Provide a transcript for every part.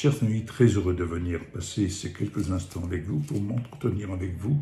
Chers amis, très heureux de venir passer ces quelques instants avec vous pour m'entretenir avec vous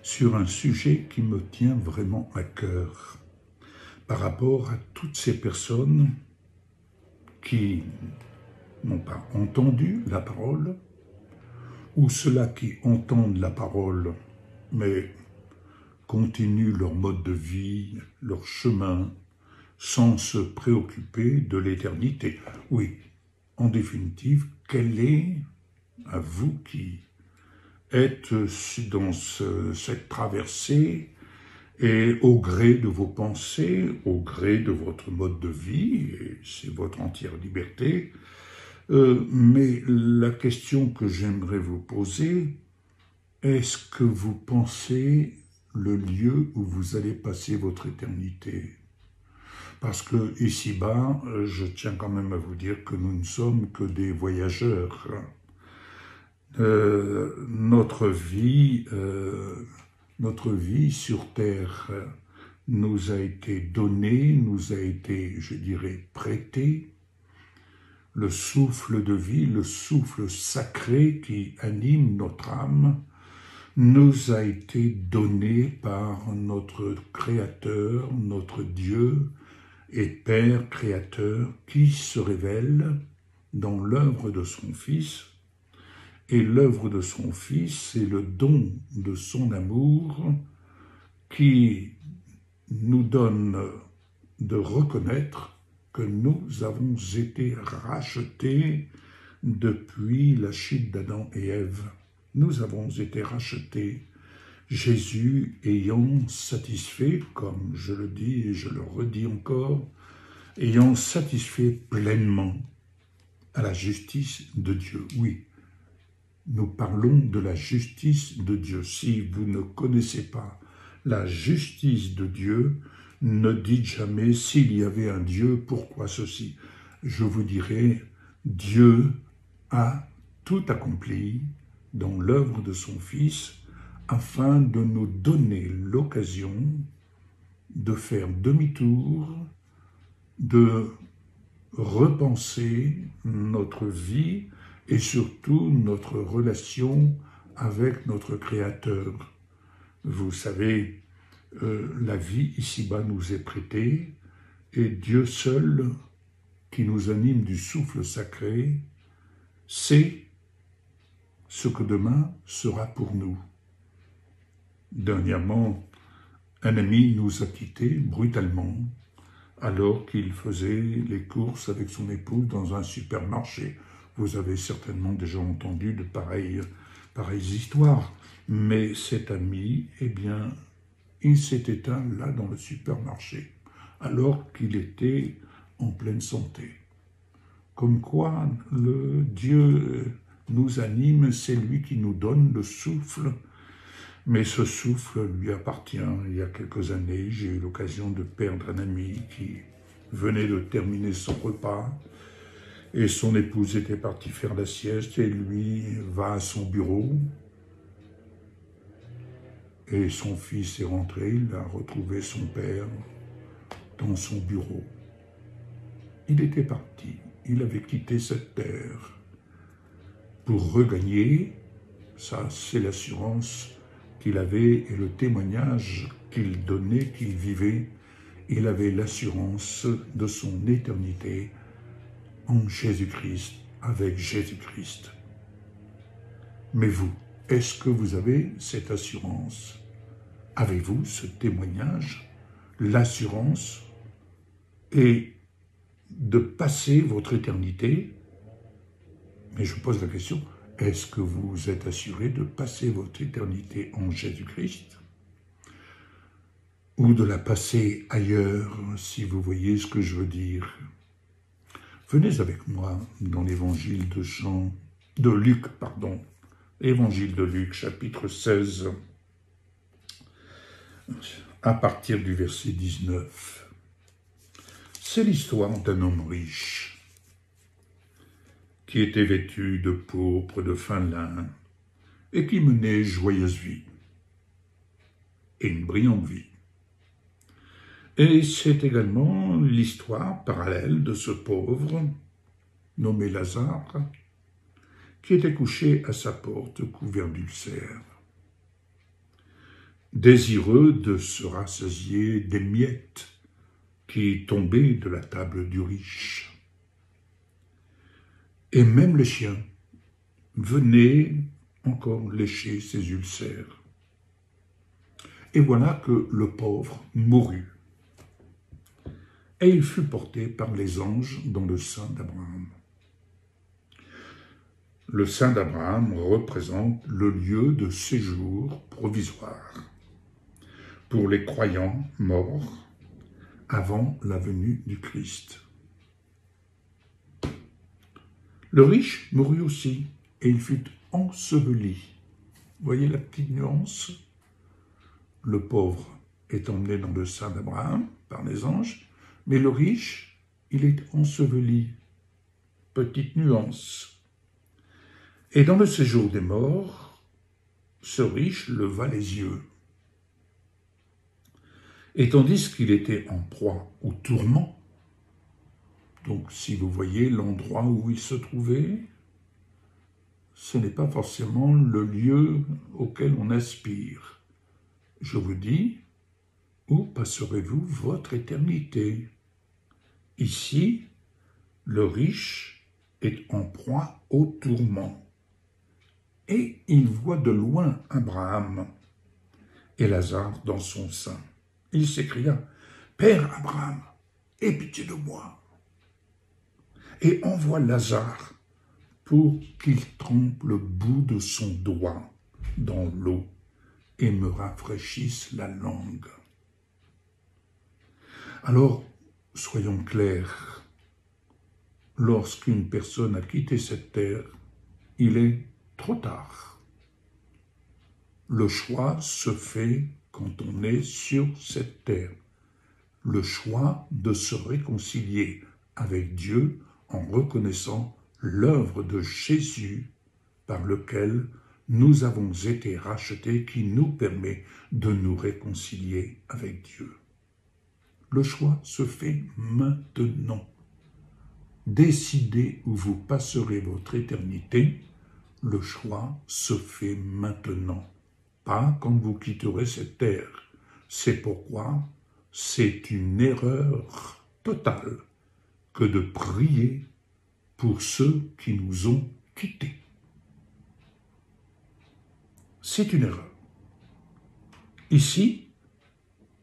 sur un sujet qui me tient vraiment à cœur par rapport à toutes ces personnes qui n'ont pas entendu la parole ou ceux-là qui entendent la parole mais continuent leur mode de vie, leur chemin sans se préoccuper de l'éternité. Oui, en définitive, quelle est, à vous qui êtes dans cette traversée et au gré de vos pensées, au gré de votre mode de vie, et c'est votre entière liberté, mais la question que j'aimerais vous poser, est-ce que vous pensez le lieu où vous allez passer votre éternité ? Parce que ici-bas, je tiens quand même à vous dire que nous ne sommes que des voyageurs. Notre vie sur Terre nous a été donnée, nous a été, je dirais, prêtée. Le souffle de vie, le souffle sacré qui anime notre âme, nous a été donné par notre Créateur, notre Dieu et Père Créateur qui se révèle dans l'œuvre de son Fils. Et l'œuvre de son Fils, c'est le don de son amour qui nous donne de reconnaître que nous avons été rachetés depuis la chute d'Adam et Ève. Nous avons été rachetés, Jésus ayant satisfait, comme je le dis et je le redis encore, ayant satisfait pleinement à la justice de Dieu. Oui, nous parlons de la justice de Dieu. Si vous ne connaissez pas la justice de Dieu, ne dites jamais « s'il y avait un Dieu, pourquoi ceci ?» Je vous dirai « Dieu a tout accompli dans l'œuvre de son Fils afin de nous donner l'occasion de faire demi-tour, de repenser notre vie et surtout notre relation avec notre Créateur. Vous savez, la vie ici-bas nous est prêtée et Dieu seul, qui nous anime du souffle sacré, sait ce que demain sera pour nous. Dernièrement, un ami nous a quittés brutalement alors qu'il faisait les courses avec son épouse dans un supermarché. Vous avez certainement déjà entendu de pareilles histoires. Mais cet ami, eh bien, il s'est éteint là dans le supermarché, alors qu'il était en pleine santé. Comme quoi, le Dieu nous anime, c'est lui qui nous donne le souffle. Mais ce souffle lui appartient. Il y a quelques années, j'ai eu l'occasion de perdre un ami qui venait de terminer son repas et son épouse était partie faire la sieste et lui va à son bureau et son fils est rentré, il a retrouvé son père dans son bureau. Il était parti, il avait quitté cette terre pour regagner, ça c'est l'assurance qu'il avait et le témoignage qu'il donnait, qu'il vivait, il avait l'assurance de son éternité en Jésus-Christ, avec Jésus-Christ. Mais vous, est-ce que vous avez cette assurance? Avez-vous ce témoignage, l'assurance et de passer votre éternité? Mais je pose la question, est-ce que vous êtes assuré de passer votre éternité en Jésus-Christ? Ou de la passer ailleurs, si vous voyez ce que je veux dire? Venez avec moi dans l'évangile de Luc, évangile de Luc, chapitre 16, à partir du verset 19. C'est l'histoire d'un homme riche qui était vêtu de pourpre, de fin lin, et qui menait joyeuse vie, et une brillante vie. Et c'est également l'histoire parallèle de ce pauvre, nommé Lazare, qui était couché à sa porte couvert d'ulcères, désireux de se rassasier des miettes qui tombaient de la table du riche. Et même les chiens venaient encore lécher ses ulcères. Et voilà que le pauvre mourut. Et il fut porté par les anges dans le sein d'Abraham. Le sein d'Abraham représente le lieu de séjour provisoire pour les croyants morts avant la venue du Christ. Le riche mourut aussi et il fut enseveli. Voyez la petite nuance? Le pauvre est emmené dans le sein d'Abraham par les anges, mais le riche, il est enseveli. Petite nuance. Et dans le séjour des morts, ce riche leva les yeux. Et tandis qu'il était en proie au tourment, donc si vous voyez l'endroit où il se trouvait, ce n'est pas forcément le lieu auquel on aspire. Je vous dis, où passerez-vous votre éternité? Ici, le riche est en proie au tourment. Et il voit de loin Abraham et Lazare dans son sein. Il s'écria, « Père Abraham, aie pitié de moi, et envoie Lazare pour qu'il trempe le bout de son doigt dans l'eau et me rafraîchisse la langue. » Alors, soyons clairs, lorsqu'une personne a quitté cette terre, il est trop tard. Le choix se fait quand on est sur cette terre. Le choix de se réconcilier avec Dieu en reconnaissant l'œuvre de Jésus par lequel nous avons été rachetés, qui nous permet de nous réconcilier avec Dieu. Le choix se fait maintenant. Décidez où vous passerez votre éternité. Le choix se fait maintenant, pas quand vous quitterez cette terre. C'est pourquoi c'est une erreur totale que de prier pour ceux qui nous ont quittés. C'est une erreur. Ici,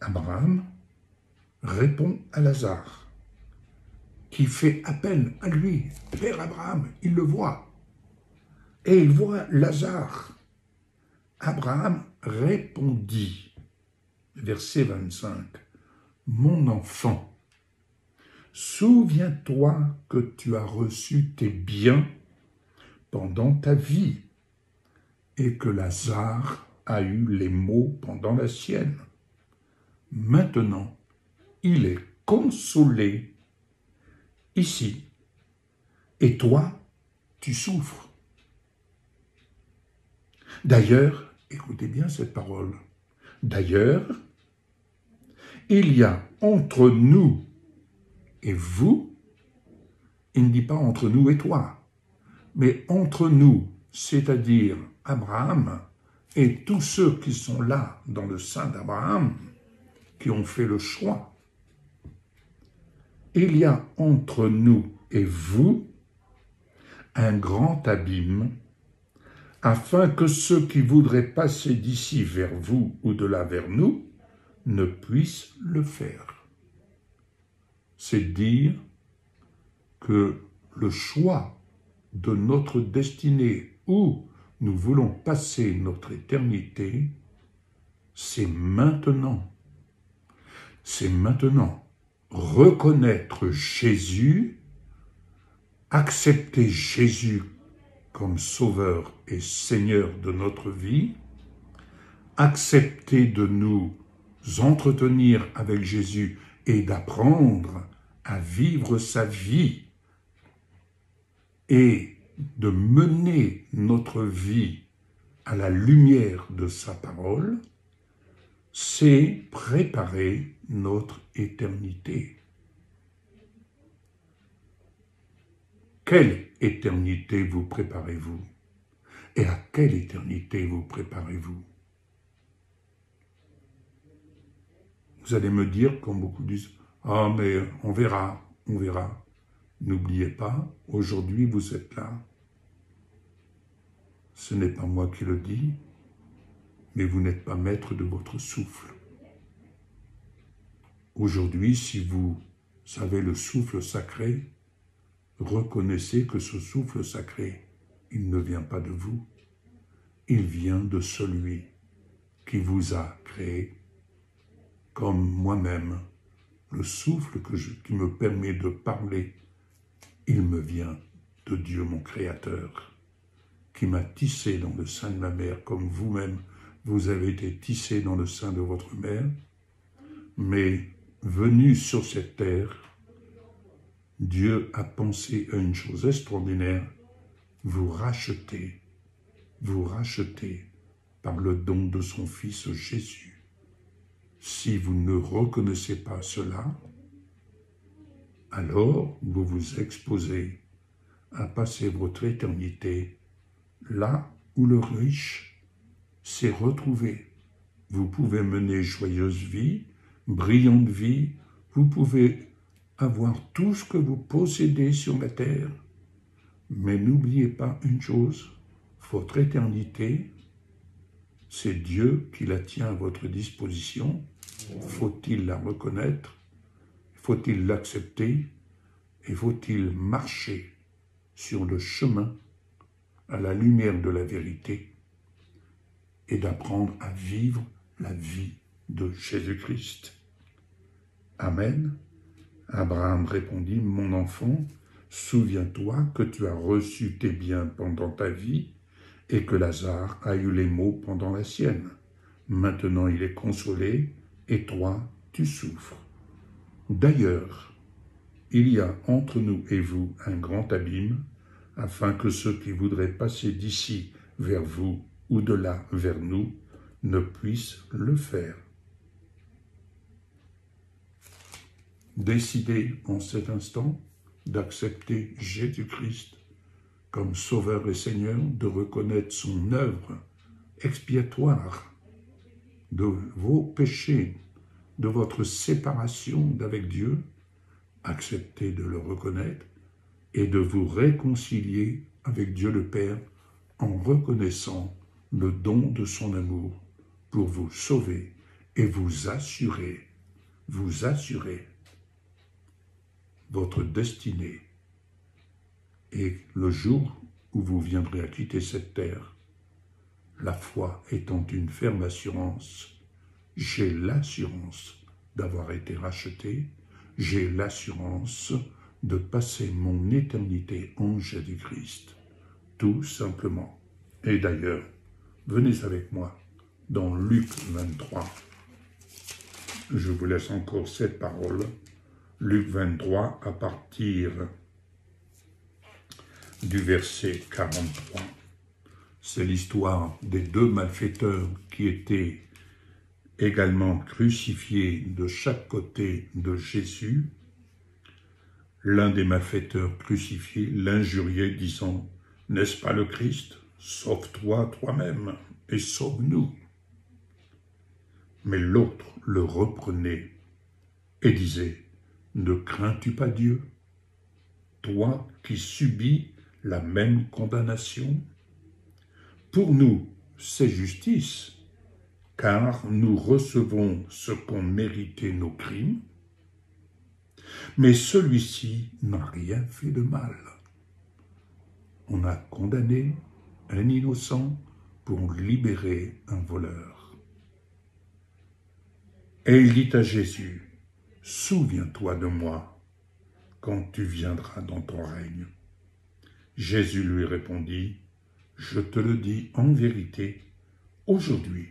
Abraham répond à Lazare, qui fait appel à lui. Père Abraham, il le voit. Et il voit Lazare. Abraham répondit, verset 25, « Mon enfant, souviens-toi que tu as reçu tes biens pendant ta vie et que Lazare a eu les maux pendant la sienne. Maintenant, il est consolé ici, et toi, tu souffres. D'ailleurs, écoutez bien cette parole, d'ailleurs, il y a entre nous et vous, il ne dit pas entre nous et toi, mais entre nous, c'est-à-dire Abraham et tous ceux qui sont là dans le sein d'Abraham, qui ont fait le choix. Il y a entre nous et vous un grand abîme, afin que ceux qui voudraient passer d'ici vers vous ou de là vers nous ne puissent le faire. C'est dire que le choix de notre destinée, où nous voulons passer notre éternité, c'est maintenant. C'est maintenant. Reconnaître Jésus, accepter Jésus comme Sauveur et Seigneur de notre vie, accepter de nous entretenir avec Jésus et d'apprendre à vivre sa vie et de mener notre vie à la lumière de sa parole, c'est préparer notre éternité. quelle éternité vous préparez-vous? Et à quelle éternité vous préparez-vous? Vous allez me dire, comme beaucoup disent, « Ah, mais on verra, on verra. » N'oubliez pas, aujourd'hui vous êtes là. Ce n'est pas moi qui le dis, mais vous n'êtes pas maître de votre souffle. Aujourd'hui, si vous savez le souffle sacré, reconnaissez que ce souffle sacré, il ne vient pas de vous, il vient de celui qui vous a créé, comme moi-même. Le souffle qui me permet de parler, il me vient de Dieu mon Créateur, qui m'a tissé dans le sein de ma mère, comme vous-même, vous avez été tissé dans le sein de votre mère, mais venu sur cette terre, Dieu a pensé à une chose extraordinaire, vous racheter par le don de son Fils Jésus. Si vous ne reconnaissez pas cela, alors vous vous exposez à passer votre éternité là où le riche s'est retrouvé. Vous pouvez mener joyeuse vie, brillante vie, vous pouvez avoir tout ce que vous possédez sur la terre, mais n'oubliez pas une chose, votre éternité, c'est Dieu qui la tient à votre disposition. Faut-il la reconnaître? Faut-il l'accepter? Et faut-il marcher sur le chemin à la lumière de la vérité et d'apprendre à vivre la vie de Jésus-Christ? Amen. Abraham répondit, « Mon enfant, souviens-toi que tu as reçu tes biens pendant ta vie et que Lazare a eu les maux pendant la sienne. Maintenant il est consolé et toi, tu souffres. D'ailleurs, il y a entre nous et vous un grand abîme, afin que ceux qui voudraient passer d'ici vers vous ou de là vers nous ne puissent le faire. » Décidez en cet instant d'accepter Jésus-Christ comme Sauveur et Seigneur, de reconnaître son œuvre expiatoire de vos péchés, de votre séparation d'avec Dieu, acceptez de le reconnaître et de vous réconcilier avec Dieu le Père en reconnaissant le don de son amour pour vous sauver et vous assurer votre destinée. Et le jour où vous viendrez à quitter cette terre, la foi étant une ferme assurance, j'ai l'assurance d'avoir été racheté, j'ai l'assurance de passer mon éternité en Jésus-Christ, tout simplement. Et d'ailleurs, venez avec moi dans Luc 23. Je vous laisse encore cette parole. Luc 23 à partir du verset 43. C'est l'histoire des deux malfaiteurs qui étaient également crucifiés de chaque côté de Jésus. L'un des malfaiteurs crucifiés l'injuriait, disant « N'est-ce pas le Christ? Sauve-toi toi-même et sauve-nous. » Mais l'autre le reprenait et disait « Ne crains-tu pas Dieu, toi qui subis la même condamnation? Pour nous, c'est justice, car nous recevons ce qu'ont mérité nos crimes, mais celui-ci n'a rien fait de mal. On a condamné un innocent pour libérer un voleur. » Et il dit à Jésus, « Souviens-toi de moi quand tu viendras dans ton règne. » Jésus lui répondit, « Je te le dis en vérité, aujourd'hui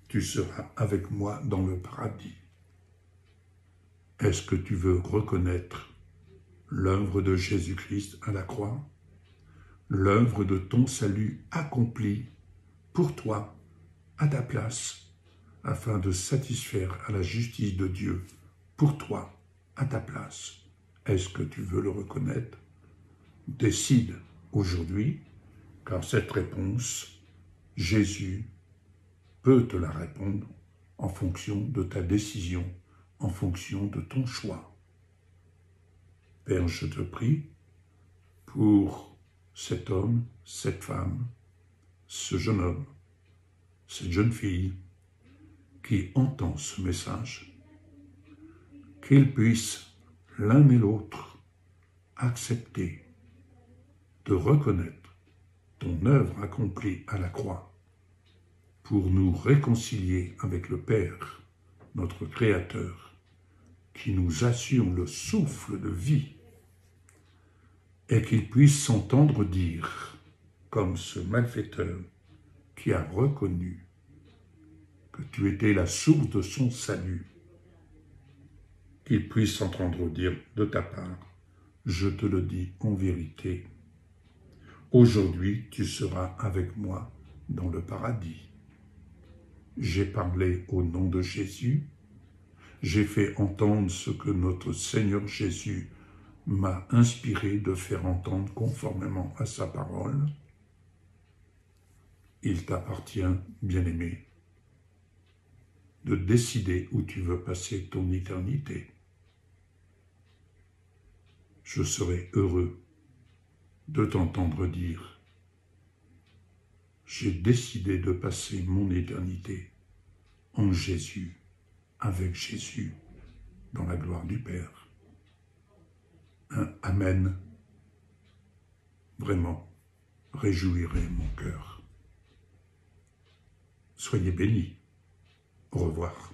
tu seras avec moi dans le paradis. » Est-ce que tu veux reconnaître l'œuvre de Jésus-Christ à la croix, l'œuvre de ton salut accomplie pour toi, à ta place, afin de satisfaire à la justice de Dieu, pour toi, à ta place? Est-ce que tu veux le reconnaître? Décide aujourd'hui, car cette réponse, Jésus peut te la répondre en fonction de ta décision, en fonction de ton choix. Père, je te prie pour cet homme, cette femme, ce jeune homme, cette jeune fille qui entend ce message, qu'ils puissent l'un et l'autre accepter de reconnaître ton œuvre accomplie à la croix pour nous réconcilier avec le Père, notre Créateur, qui nous assure le souffle de vie, et qu'ils puissent s'entendre dire, comme ce malfaiteur qui a reconnu que tu étais la source de son salut, qu'ils puissent s'entendre dire de ta part, je te le dis en vérité, aujourd'hui tu seras avec moi dans le paradis. J'ai parlé au nom de Jésus, j'ai fait entendre ce que notre Seigneur Jésus m'a inspiré de faire entendre conformément à sa parole. Il t'appartient, bien-aimé, de décider où tu veux passer ton éternité. Je serai heureux de t'entendre dire « J'ai décidé de passer mon éternité en Jésus, avec Jésus, dans la gloire du Père. » Un Amen. Vraiment, réjouirait mon cœur. Soyez bénis. Au revoir.